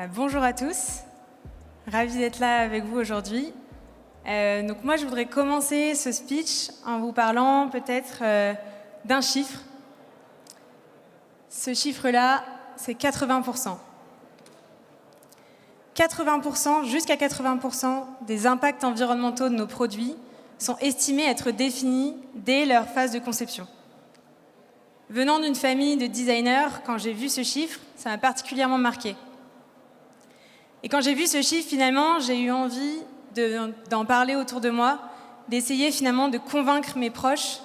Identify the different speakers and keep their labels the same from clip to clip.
Speaker 1: Bonjour à tous, ravie d'être là avec vous aujourd'hui. Donc moi je voudrais commencer ce speech en vous parlant peut-être d'un chiffre. Ce chiffre-là, c'est 80%. 80%, jusqu'à 80% des impacts environnementaux de nos produits sont estimés être définis dès leur phase de conception. Venant d'une famille de designers, quand j'ai vu ce chiffre, ça m'a particulièrement marqué. Et quand j'ai vu ce chiffre, finalement, j'ai eu envie d'en parler autour de moi, d'essayer finalement de convaincre mes proches,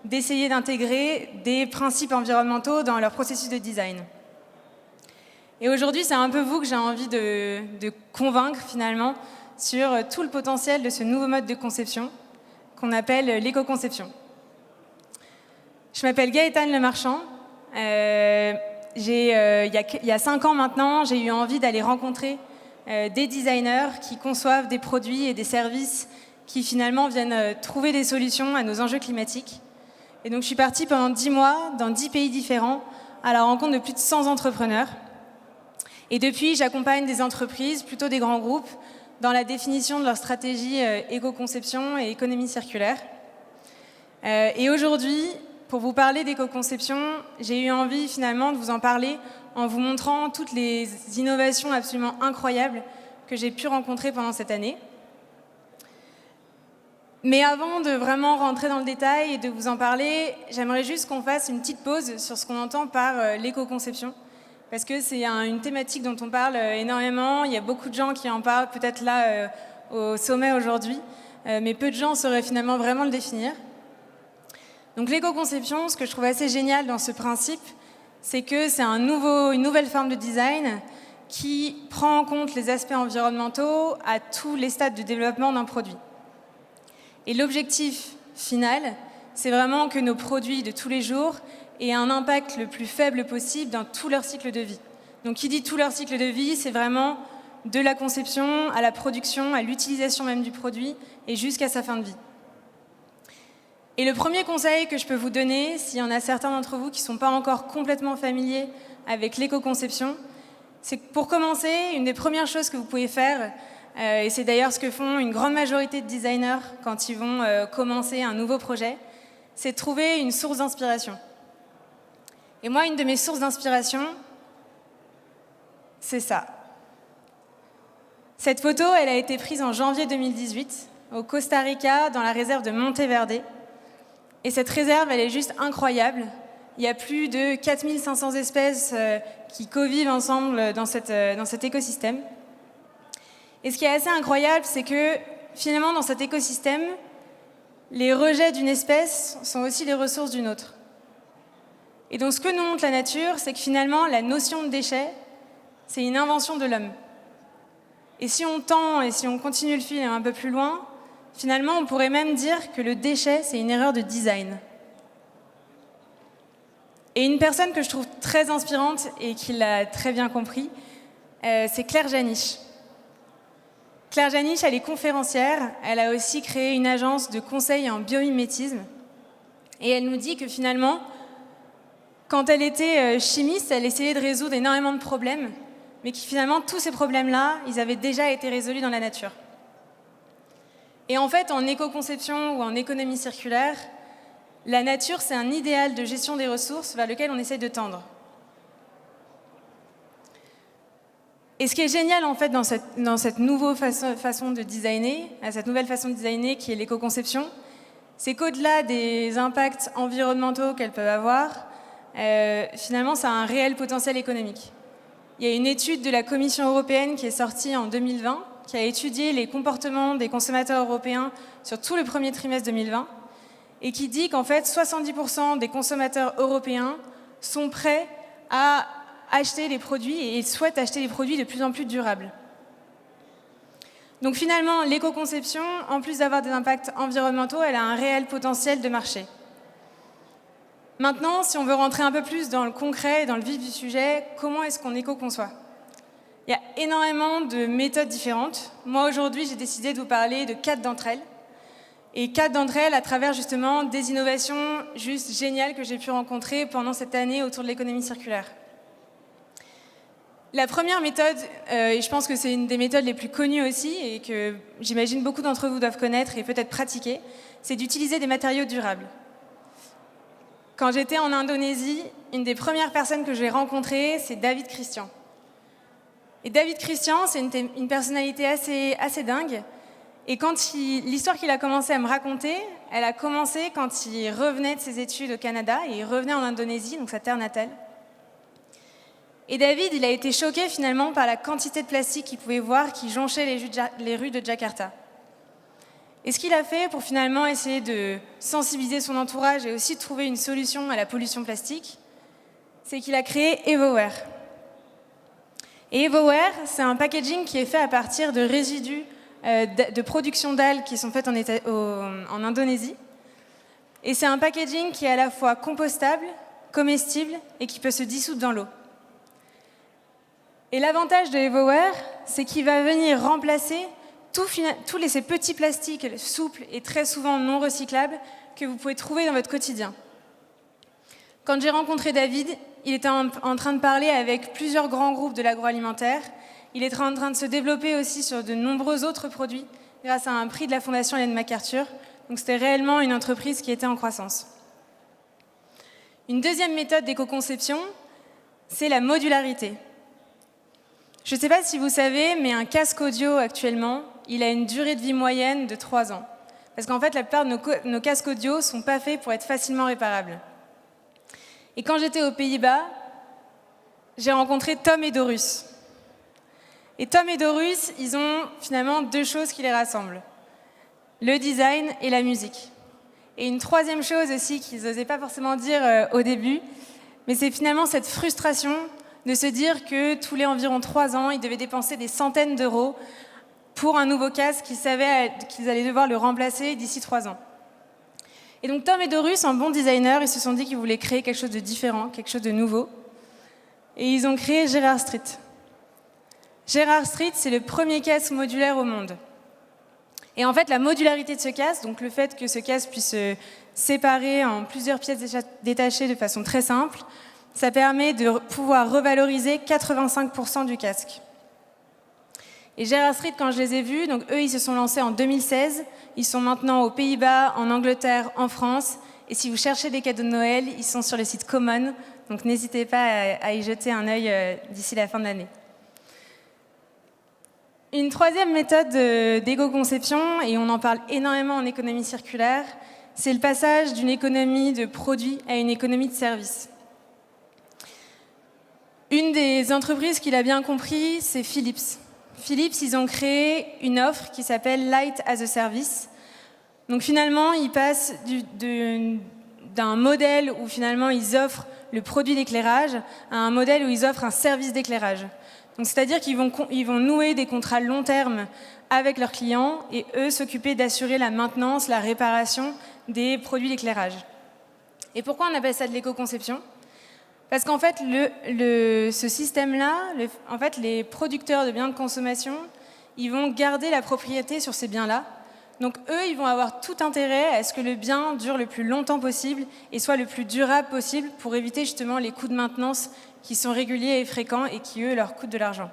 Speaker 1: d'essayer d'intégrer des principes environnementaux dans leur processus de design. Et aujourd'hui, c'est un peu vous que j'ai envie de convaincre finalement sur tout le potentiel de ce nouveau mode de conception qu'on appelle l'éco-conception. Je m'appelle Gaëtane Lemarchand. Il y a 5 ans maintenant, j'ai eu envie d'aller rencontrer des designers qui conçoivent des produits et des services qui finalement viennent trouver des solutions à nos enjeux climatiques. Et donc je suis partie pendant 10 mois dans 10 pays différents à la rencontre de plus de 100 entrepreneurs. Et depuis, j'accompagne des entreprises, plutôt des grands groupes, dans la définition de leur stratégie éco-conception et économie circulaire. Et aujourd'hui, pour vous parler d'éco-conception, j'ai eu envie finalement de vous en parler en vous montrant toutes les innovations absolument incroyables que j'ai pu rencontrer pendant cette année. Mais avant de vraiment rentrer dans le détail et de vous en parler, j'aimerais juste qu'on fasse une petite pause sur ce qu'on entend par l'éco-conception, parce que c'est une thématique dont on parle énormément. Il y a beaucoup de gens qui en parlent, peut-être là au sommet aujourd'hui, mais peu de gens sauraient finalement vraiment le définir. Donc l'éco-conception, ce que je trouve assez génial dans ce principe, c'est que c'est une nouvelle forme de design qui prend en compte les aspects environnementaux à tous les stades de développement d'un produit. Et l'objectif final, c'est vraiment que nos produits de tous les jours aient un impact le plus faible possible dans tout leur cycle de vie. Donc qui dit tout leur cycle de vie, c'est vraiment de la conception à la production, à l'utilisation même du produit et jusqu'à sa fin de vie. Et le premier conseil que je peux vous donner, s'il y en a certains d'entre vous qui ne sont pas encore complètement familiers avec l'éco-conception, c'est que pour commencer, une des premières choses que vous pouvez faire, et c'est d'ailleurs ce que font une grande majorité de designers quand ils vont commencer un nouveau projet, c'est de trouver une source d'inspiration. Et moi, une de mes sources d'inspiration, c'est ça. Cette photo, elle a été prise en janvier 2018 au Costa Rica, dans la réserve de Monteverde. Et cette réserve, elle est juste incroyable. Il y a plus de 4500 espèces qui covivent ensemble dans cet écosystème. Et ce qui est assez incroyable, c'est que finalement, dans cet écosystème, les rejets d'une espèce sont aussi les ressources d'une autre. Et donc ce que nous montre la nature, c'est que finalement, la notion de déchet, c'est une invention de l'homme. Et si on tend et si on continue le fil un peu plus loin, finalement, on pourrait même dire que le déchet, c'est une erreur de design. Et une personne que je trouve très inspirante et qui l'a très bien compris, c'est Claire Janisch. Claire Janisch, elle est conférencière. Elle a aussi créé une agence de conseil en biomimétisme. Et elle nous dit que finalement, quand elle était chimiste, elle essayait de résoudre énormément de problèmes, mais que finalement, tous ces problèmes-là, ils avaient déjà été résolus dans la nature. Et en fait, en éco-conception ou en économie circulaire, la nature, c'est un idéal de gestion des ressources vers lequel on essaye de tendre. Et ce qui est génial en fait dans cette nouvelle façon de designer, cette nouvelle façon de designer qui est l'éco-conception, c'est qu'au-delà des impacts environnementaux qu'elle peut avoir, finalement, ça a un réel potentiel économique. Il y a une étude de la Commission européenne qui est sortie en 2020, qui a étudié les comportements des consommateurs européens sur tout le premier trimestre 2020 et qui dit qu'en fait 70% des consommateurs européens sont prêts à acheter des produits et souhaitent acheter des produits de plus en plus durables. Donc finalement, l'éco-conception, en plus d'avoir des impacts environnementaux, elle a un réel potentiel de marché. Maintenant, si on veut rentrer un peu plus dans le concret, dans le vif du sujet, comment est-ce qu'on éco-conçoit ? Il y a énormément de méthodes différentes. Moi, aujourd'hui, j'ai décidé de vous parler de 4 d'entre elles. Et 4 d'entre elles à travers justement des innovations juste géniales que j'ai pu rencontrer pendant cette année autour de l'économie circulaire. La première méthode, et je pense que c'est une des méthodes les plus connues aussi, et que j'imagine beaucoup d'entre vous doivent connaître et peut-être pratiquer, c'est d'utiliser des matériaux durables. Quand j'étais en Indonésie, une des premières personnes que j'ai rencontrées, c'est David Christian. Et David Christian, c'est une personnalité assez dingue. Et l'histoire qu'il a commencé à me raconter, elle a commencé quand il revenait de ses études au Canada, et il revenait en Indonésie, donc sa terre natale. Et David, il a été choqué finalement par la quantité de plastique qu'il pouvait voir qui jonchait les rues de Jakarta. Et ce qu'il a fait pour finalement essayer de sensibiliser son entourage et aussi de trouver une solution à la pollution plastique, c'est qu'il a créé EvoWare. Et EvoWare, c'est un packaging qui est fait à partir de résidus de production d'algues qui sont faites en Indonésie. Et c'est un packaging qui est à la fois compostable, comestible et qui peut se dissoudre dans l'eau. Et l'avantage de EvoWare, c'est qu'il va venir remplacer ces petits plastiques souples et très souvent non recyclables que vous pouvez trouver dans votre quotidien. Quand j'ai rencontré David, il était en train de parler avec plusieurs grands groupes de l'agroalimentaire. Il est en train de se développer aussi sur de nombreux autres produits grâce à un prix de la Fondation Ellen MacArthur. Donc c'était réellement une entreprise qui était en croissance. Une deuxième méthode d'éco-conception, c'est la modularité. Je ne sais pas si vous savez, mais un casque audio actuellement, il a une durée de vie moyenne de 3 ans. Parce qu'en fait, la plupart de nos casques audio ne sont pas faits pour être facilement réparables. Et quand j'étais aux Pays-Bas, j'ai rencontré Tom et Dorus. Et Tom et Dorus, ils ont finalement 2 choses qui les rassemblent. Le design et la musique. Et une troisième chose aussi qu'ils n'osaient pas forcément dire au début, mais c'est finalement cette frustration de se dire que tous les environ 3 ans, ils devaient dépenser des centaines d'euros pour un nouveau casque qu'ils savaient qu'ils allaient devoir le remplacer d'ici 3 ans. Et donc Tom et Dorus, en bons designers, ils se sont dit qu'ils voulaient créer quelque chose de différent, quelque chose de nouveau. Et ils ont créé Gerard Street. Gerard Street, c'est le premier casque modulaire au monde. Et en fait, la modularité de ce casque, donc le fait que ce casque puisse se séparer en plusieurs pièces détachées de façon très simple, ça permet de pouvoir revaloriser 85% du casque. Et Gerard Street, quand je les ai vus, donc eux, ils se sont lancés en 2016. Ils sont maintenant aux Pays-Bas, en Angleterre, en France. Et si vous cherchez des cadeaux de Noël, ils sont sur le site Common. Donc n'hésitez pas à y jeter un œil d'ici la fin de l'année. Une troisième méthode d'éco-conception, et on en parle énormément en économie circulaire, c'est le passage d'une économie de produits à une économie de services. Une des entreprises qui l'a bien compris, c'est Philips. Philips, ils ont créé une offre qui s'appelle Light as a Service. Donc finalement, ils passent d'un modèle où finalement ils offrent le produit d'éclairage à un modèle où ils offrent un service d'éclairage. Donc c'est-à-dire qu'ils vont nouer des contrats long terme avec leurs clients et eux s'occuper d'assurer la maintenance, la réparation des produits d'éclairage. Et pourquoi on appelle ça de l'éco-conception ? Parce qu'en fait, ce système-là, en fait, les producteurs de biens de consommation, ils vont garder la propriété sur ces biens-là. Donc eux, ils vont avoir tout intérêt à ce que le bien dure le plus longtemps possible et soit le plus durable possible pour éviter justement les coûts de maintenance qui sont réguliers et fréquents et qui, eux, leur coûtent de l'argent.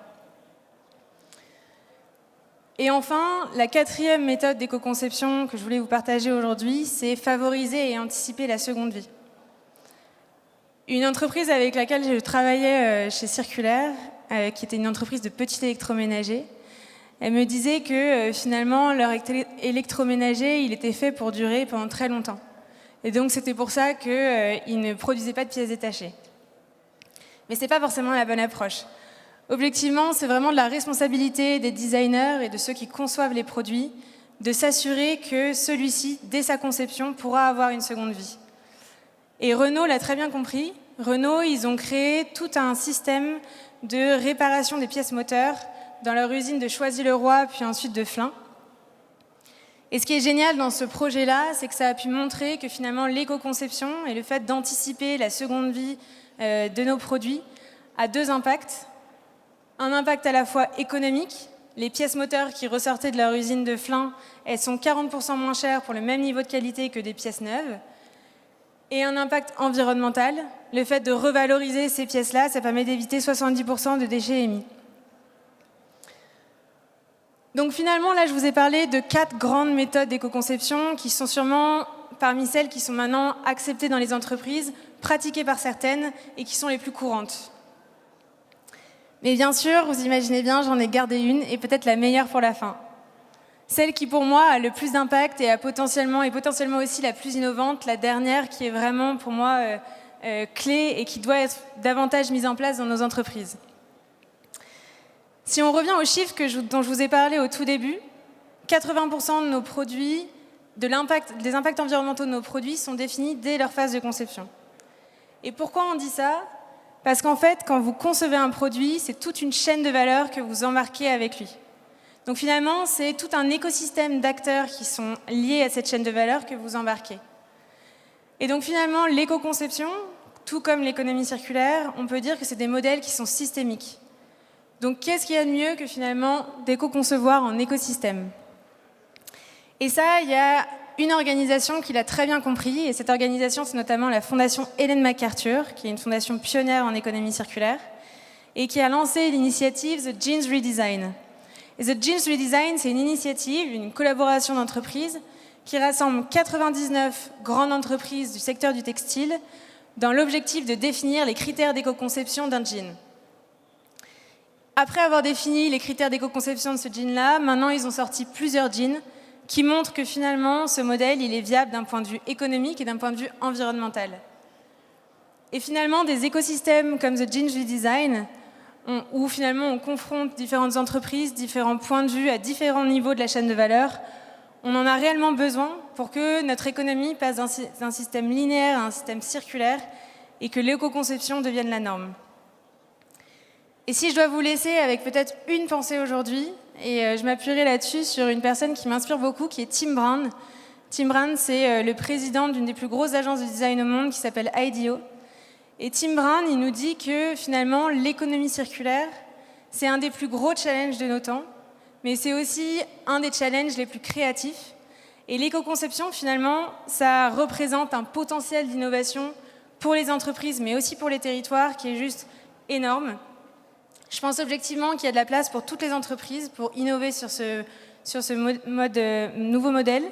Speaker 1: Et enfin, la quatrième méthode d'éco-conception que je voulais vous partager aujourd'hui, c'est favoriser et anticiper la seconde vie. Une entreprise avec laquelle je travaillais chez Circulaire, qui était une entreprise de petits électroménagers, elle me disait que finalement, leur électroménager, il était fait pour durer pendant très longtemps. Et donc, c'était pour ça qu'ils ne produisaient pas de pièces détachées. Mais ce n'est pas forcément la bonne approche. Objectivement, c'est vraiment de la responsabilité des designers et de ceux qui conçoivent les produits de s'assurer que celui-ci, dès sa conception, pourra avoir une seconde vie. Et Renault l'a très bien compris. Renault, ils ont créé tout un système de réparation des pièces moteurs dans leur usine de Choisy-le-Roi, puis ensuite de Flins. Et ce qui est génial dans ce projet-là, c'est que ça a pu montrer que finalement l'éco-conception et le fait d'anticiper la seconde vie de nos produits a 2 impacts. Un impact à la fois économique. Les pièces moteurs qui ressortaient de leur usine de Flins, elles sont 40% moins chères pour le même niveau de qualité que des pièces neuves. Et un impact environnemental, le fait de revaloriser ces pièces-là, ça permet d'éviter 70% de déchets émis. Donc finalement, là, je vous ai parlé de 4 grandes méthodes d'éco-conception qui sont sûrement parmi celles qui sont maintenant acceptées dans les entreprises, pratiquées par certaines et qui sont les plus courantes. Mais bien sûr, vous imaginez bien, j'en ai gardé une et peut-être la meilleure pour la fin. Celle qui, pour moi, a le plus d'impact et potentiellement aussi la plus innovante, la dernière qui est vraiment, pour moi, clé et qui doit être davantage mise en place dans nos entreprises. Si on revient aux chiffres dont je vous ai parlé au tout début, 80% de nos produits, des impacts environnementaux de nos produits sont définis dès leur phase de conception. Et pourquoi on dit ça ? Parce qu'en fait, quand vous concevez un produit, c'est toute une chaîne de valeur que vous embarquez avec lui. Donc finalement, c'est tout un écosystème d'acteurs qui sont liés à cette chaîne de valeur que vous embarquez. Et donc finalement, l'éco-conception, tout comme l'économie circulaire, on peut dire que c'est des modèles qui sont systémiques. Donc qu'est-ce qu'il y a de mieux que finalement d'éco-concevoir en écosystème ? Et ça, il y a une organisation qui l'a très bien compris, et cette organisation, c'est notamment la fondation Ellen MacArthur, qui est une fondation pionnière en économie circulaire, et qui a lancé l'initiative The Jeans Redesign. Et The Jeans Redesign, c'est une initiative, une collaboration d'entreprises qui rassemble 99 grandes entreprises du secteur du textile dans l'objectif de définir les critères d'éco-conception d'un jean. Après avoir défini les critères d'éco-conception de ce jean-là, maintenant ils ont sorti plusieurs jeans qui montrent que finalement ce modèle il est viable d'un point de vue économique et d'un point de vue environnemental. Et finalement, des écosystèmes comme The Jeans Redesign, où finalement on confronte différentes entreprises, différents points de vue à différents niveaux de la chaîne de valeur, on en a réellement besoin pour que notre économie passe d'un système linéaire à un système circulaire et que l'éco-conception devienne la norme. Et si je dois vous laisser avec peut-être une pensée aujourd'hui, et je m'appuierai là-dessus sur une personne qui m'inspire beaucoup, qui est Tim Brown. Tim Brown, c'est le président d'une des plus grosses agences de design au monde qui s'appelle IDEO. Et Tim Brown, il nous dit que finalement, l'économie circulaire, c'est un des plus gros challenges de nos temps, mais c'est aussi un des challenges les plus créatifs. Et l'éco-conception, finalement, ça représente un potentiel d'innovation pour les entreprises, mais aussi pour les territoires, qui est juste énorme. Je pense objectivement qu'il y a de la place pour toutes les entreprises pour innover sur ce nouveau modèle,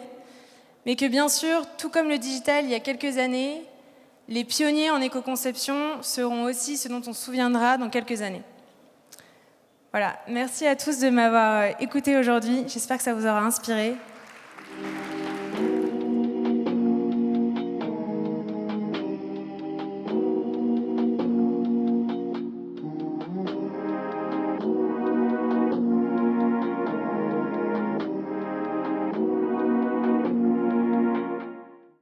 Speaker 1: mais que bien sûr, tout comme le digital il y a quelques années, les pionniers en éco-conception seront aussi ce dont on se souviendra dans quelques années. Voilà, merci à tous de m'avoir écouté aujourd'hui. J'espère que ça vous aura inspiré.